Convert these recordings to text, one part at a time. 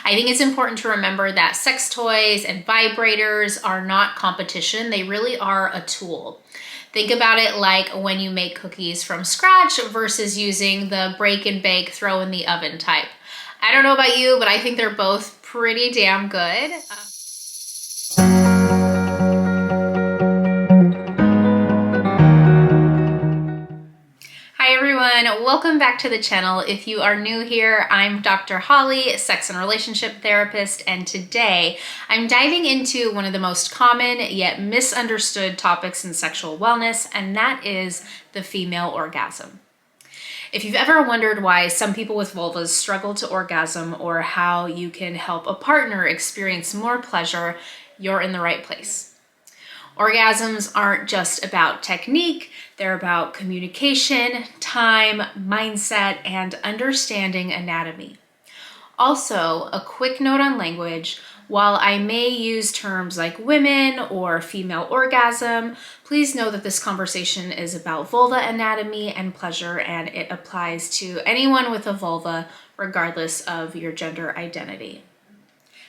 I think it's important to remember that sex toys and vibrators are not competition. They really are a tool. Think about it like when you make cookies from scratch versus using the break and bake, throw in the oven type. I don't know about you, but I think they're both pretty damn good. Hi everyone, welcome back to the channel. If you are new here, I'm Dr. Holly, sex and relationship therapist, and today I'm diving into one of the most common yet misunderstood topics in sexual wellness, and that is the female orgasm. If you've ever wondered why some people with vulvas struggle to orgasm or how you can help a partner experience more pleasure, you're in the right place. Orgasms aren't just about technique, they're about communication, time, mindset, and understanding anatomy. Also, a quick note on language. While I may use terms like women or female orgasm, please know that this conversation is about vulva anatomy and pleasure, and it applies to anyone with a vulva, regardless of your gender identity.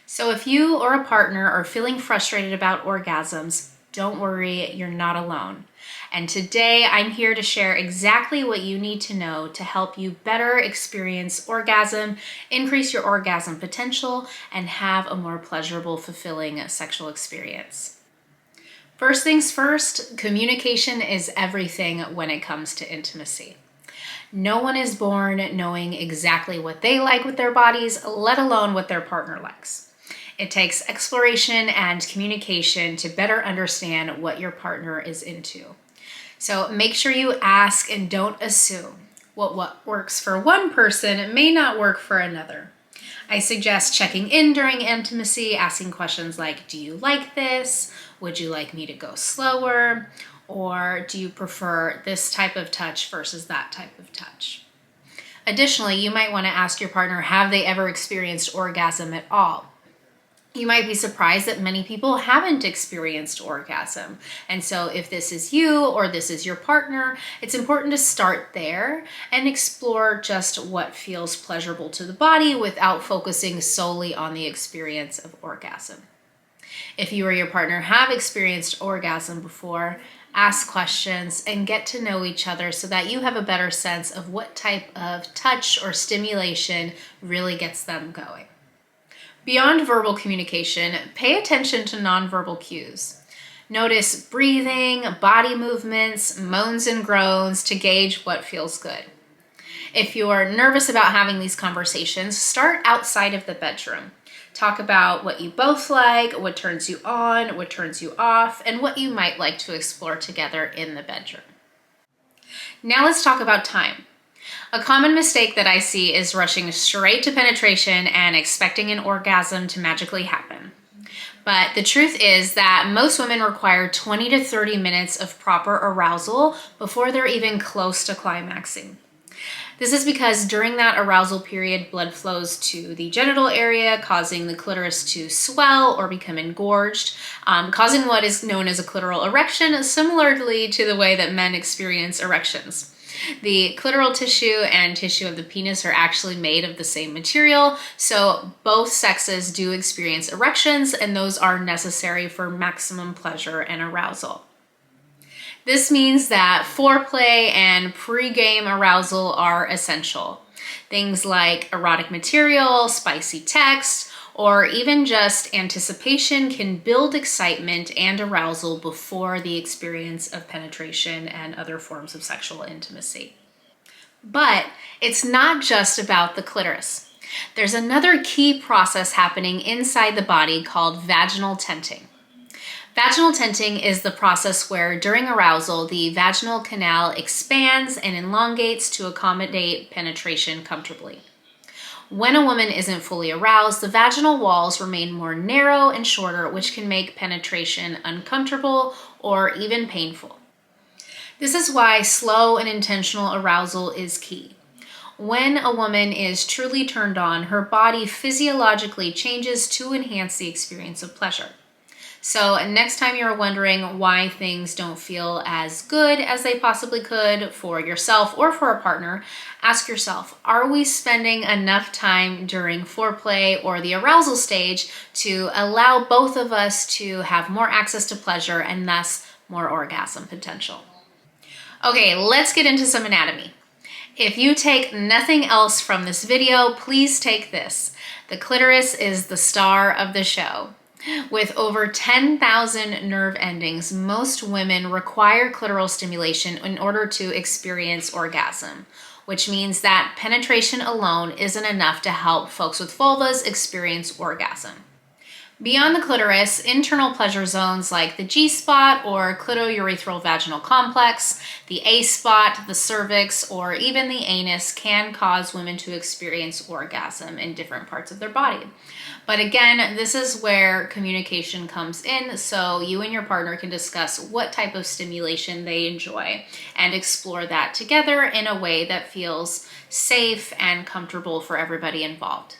So if you or a partner are feeling frustrated about orgasms, don't worry, you're not alone. And today I'm here to share exactly what you need to know to help you better experience orgasm, increase your orgasm potential, and have a more pleasurable, fulfilling sexual experience. First things first, communication is everything when it comes to intimacy. No one is born knowing exactly what they like with their bodies, let alone what their partner likes. It takes exploration and communication to better understand what your partner is into. So make sure you ask and don't assume. What works for one person may not work for another. I suggest checking in during intimacy, asking questions like, do you like this? Would you like me to go slower? Or do you prefer this type of touch versus that type of touch? Additionally, you might want to ask your partner, have they ever experienced orgasm at all? You might be surprised that many people haven't experienced orgasm. And so if this is you or this is your partner, it's important to start there and explore just what feels pleasurable to the body without focusing solely on the experience of orgasm. If you or your partner have experienced orgasm before, ask questions and get to know each other so that you have a better sense of what type of touch or stimulation really gets them going. Beyond verbal communication, pay attention to nonverbal cues. Notice breathing, body movements, moans and groans to gauge what feels good. If you're nervous about having these conversations, start outside of the bedroom. Talk about what you both like, what turns you on, what turns you off, and what you might like to explore together in the bedroom. Now let's talk about time. A common mistake that I see is rushing straight to penetration and expecting an orgasm to magically happen. But the truth is that most women require 20 to 30 minutes of proper arousal before they're even close to climaxing. This is because during that arousal period, blood flows to the genital area, causing the clitoris to swell or become engorged, causing what is known as a clitoral erection, similarly to the way that men experience erections. The clitoral tissue and tissue of the penis are actually made of the same material, so both sexes do experience erections, and those are necessary for maximum pleasure and arousal. This means that foreplay and pre-game arousal are essential. Things like erotic material, spicy text, or even just anticipation can build excitement and arousal before the experience of penetration and other forms of sexual intimacy. But it's not just about the clitoris. There's another key process happening inside the body called vaginal tenting. Vaginal tenting is the process where during arousal, the vaginal canal expands and elongates to accommodate penetration comfortably. When a woman isn't fully aroused, the vaginal walls remain more narrow and shorter, which can make penetration uncomfortable or even painful. This is why slow and intentional arousal is key. When a woman is truly turned on, her body physiologically changes to enhance the experience of pleasure. So next time you're wondering why things don't feel as good as they possibly could for yourself or for a partner, ask yourself, are we spending enough time during foreplay or the arousal stage to allow both of us to have more access to pleasure and thus more orgasm potential? Okay, let's get into some anatomy. If you take nothing else from this video, please take this. The clitoris is the star of the show. With over 10,000 nerve endings, most women require clitoral stimulation in order to experience orgasm, which means that penetration alone isn't enough to help folks with vulvas experience orgasm. Beyond the clitoris, internal pleasure zones like the G-spot or clitourethral vaginal complex, the A-spot, the cervix, or even the anus can cause women to experience orgasm in different parts of their body. But again, this is where communication comes in, so you and your partner can discuss what type of stimulation they enjoy and explore that together in a way that feels safe and comfortable for everybody involved.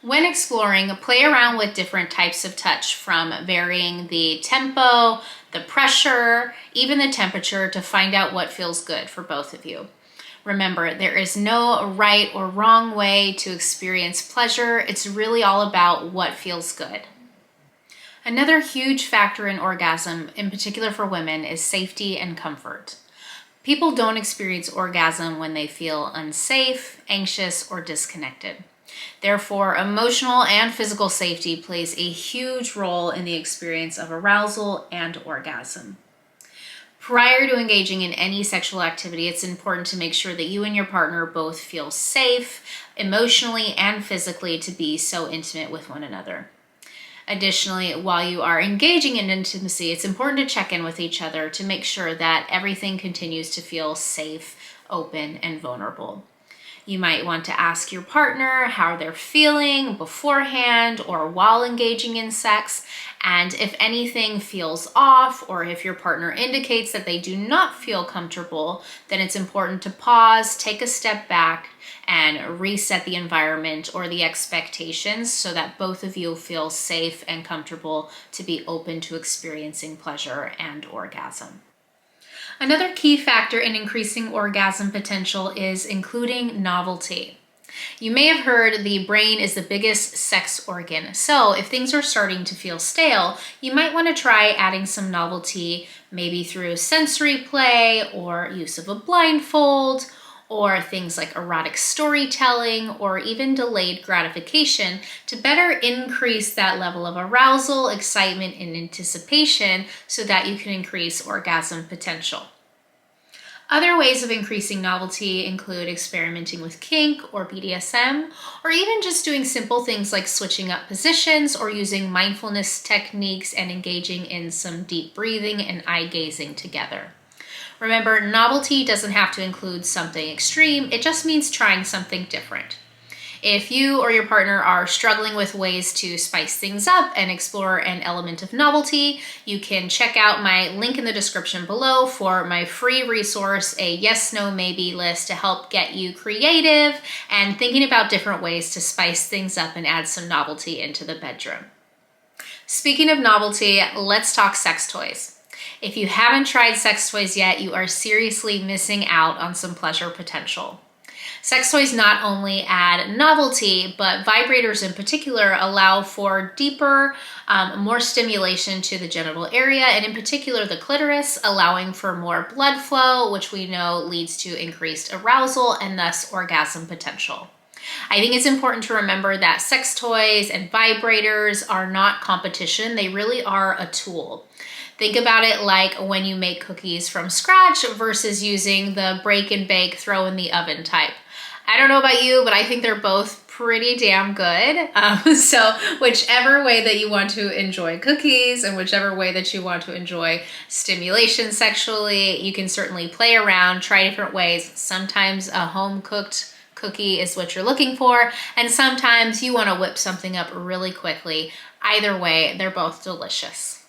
When exploring, play around with different types of touch, from varying the tempo, the pressure, even the temperature, to find out what feels good for both of you. Remember, there is no right or wrong way to experience pleasure. It's really all about what feels good. Another huge factor in orgasm, in particular for women, is safety and comfort. People don't experience orgasm when they feel unsafe, anxious, or disconnected. Therefore, emotional and physical safety plays a huge role in the experience of arousal and orgasm. Prior to engaging in any sexual activity, it's important to make sure that you and your partner both feel safe, emotionally and physically, to be so intimate with one another. Additionally, while you are engaging in intimacy, it's important to check in with each other to make sure that everything continues to feel safe, open, and vulnerable. You might want to ask your partner how they're feeling beforehand or while engaging in sex, and if anything feels off or if your partner indicates that they do not feel comfortable, then it's important to pause, take a step back, and reset the environment or the expectations so that both of you feel safe and comfortable to be open to experiencing pleasure and orgasm. Another key factor in increasing orgasm potential is including novelty. You may have heard the brain is the biggest sex organ, so if things are starting to feel stale, you might want to try adding some novelty, maybe through sensory play or use of a blindfold, or things like erotic storytelling or even delayed gratification to better increase that level of arousal, excitement, and anticipation so that you can increase orgasm potential. Other ways of increasing novelty include experimenting with kink or BDSM, or even just doing simple things like switching up positions or using mindfulness techniques and engaging in some deep breathing and eye gazing together. Remember, novelty doesn't have to include something extreme, it just means trying something different. If you or your partner are struggling with ways to spice things up and explore an element of novelty, you can check out my link in the description below for my free resource, a yes, no, maybe list to help get you creative and thinking about different ways to spice things up and add some novelty into the bedroom. Speaking of novelty, let's talk sex toys. If you haven't tried sex toys yet, you are seriously missing out on some pleasure potential. Sex toys not only add novelty, but vibrators in particular allow for deeper, more stimulation to the genital area, and in particular the clitoris, allowing for more blood flow, which we know leads to increased arousal and thus orgasm potential. I think it's important to remember that sex toys and vibrators are not competition, they really are a tool. Think about it like when you make cookies from scratch versus using the break and bake, throw in the oven type. I don't know about you, but I think they're both pretty damn good. So whichever way that you want to enjoy cookies and whichever way that you want to enjoy stimulation sexually, you can certainly play around, try different ways. Sometimes a home-cooked cookie is what you're looking for, and sometimes you want to whip something up really quickly. Either way, they're both delicious.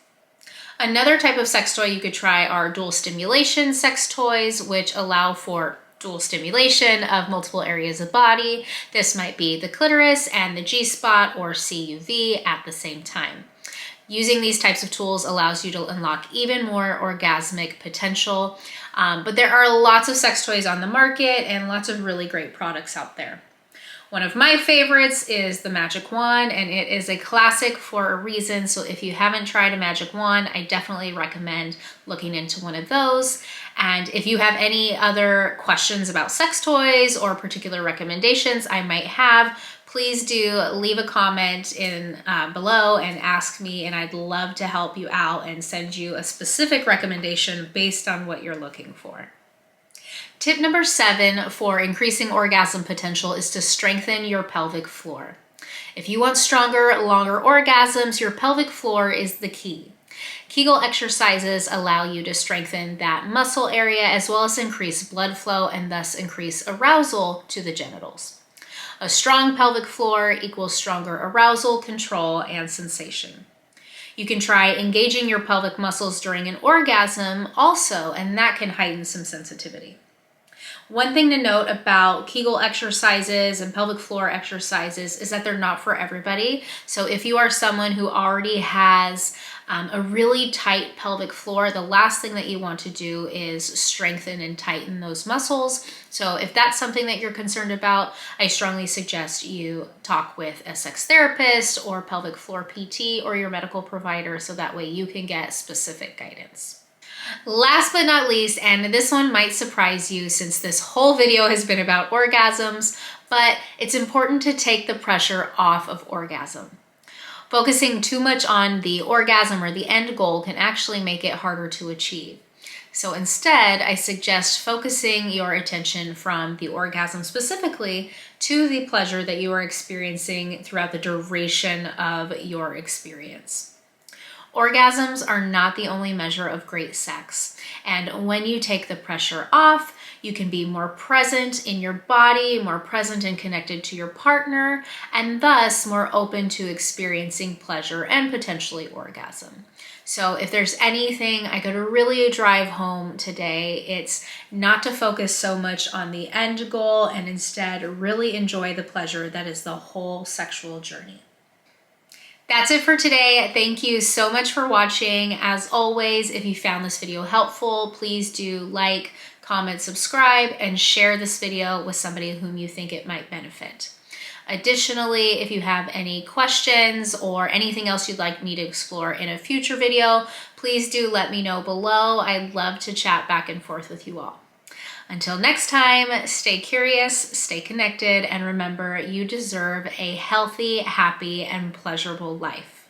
Another type of sex toy you could try are dual stimulation sex toys, which allow for dual stimulation of multiple areas of body. This might be the clitoris and the G-spot or CUV at the same time. Using these types of tools allows you to unlock even more orgasmic potential. But there are lots of sex toys on the market and lots of really great products out there. One of my favorites is the Magic Wand, and it is a classic for a reason. So if you haven't tried a Magic Wand, I definitely recommend looking into one of those. And if you have any other questions about sex toys or particular recommendations I might have, please do leave a comment in below and ask me, and I'd love to help you out and send you a specific recommendation based on what you're looking for. Tip number 7 for increasing orgasm potential is to strengthen your pelvic floor. If you want stronger, longer orgasms, your pelvic floor is the key. Kegel exercises allow you to strengthen that muscle area as well as increase blood flow and thus increase arousal to the genitals. A strong pelvic floor equals stronger arousal, control, and sensation. You can try engaging your pelvic muscles during an orgasm also, and that can heighten some sensitivity. One thing to note about Kegel exercises and pelvic floor exercises is that they're not for everybody. So if you are someone who already has a really tight pelvic floor, the last thing that you want to do is strengthen and tighten those muscles. So if that's something that you're concerned about, I strongly suggest you talk with a sex therapist or pelvic floor PT or your medical provider so that way you can get specific guidance. Last but not least, and this one might surprise you since this whole video has been about orgasms, but it's important to take the pressure off of orgasm. Focusing too much on the orgasm or the end goal can actually make it harder to achieve. So instead, I suggest focusing your attention from the orgasm specifically to the pleasure that you are experiencing throughout the duration of your experience. Orgasms are not the only measure of great sex, and when you take the pressure off, you can be more present in your body, more present and connected to your partner, and thus more open to experiencing pleasure and potentially orgasm. So if there's anything I could really drive home today, it's not to focus so much on the end goal and instead really enjoy the pleasure that is the whole sexual journey. That's it for today. Thank you so much for watching. As always, if you found this video helpful, please do like, comment, subscribe, and share this video with somebody whom you think it might benefit. Additionally, if you have any questions or anything else you'd like me to explore in a future video, please do let me know below. I'd love to chat back and forth with you all. Until next time, stay curious, stay connected, and remember, you deserve a healthy, happy, and pleasurable life.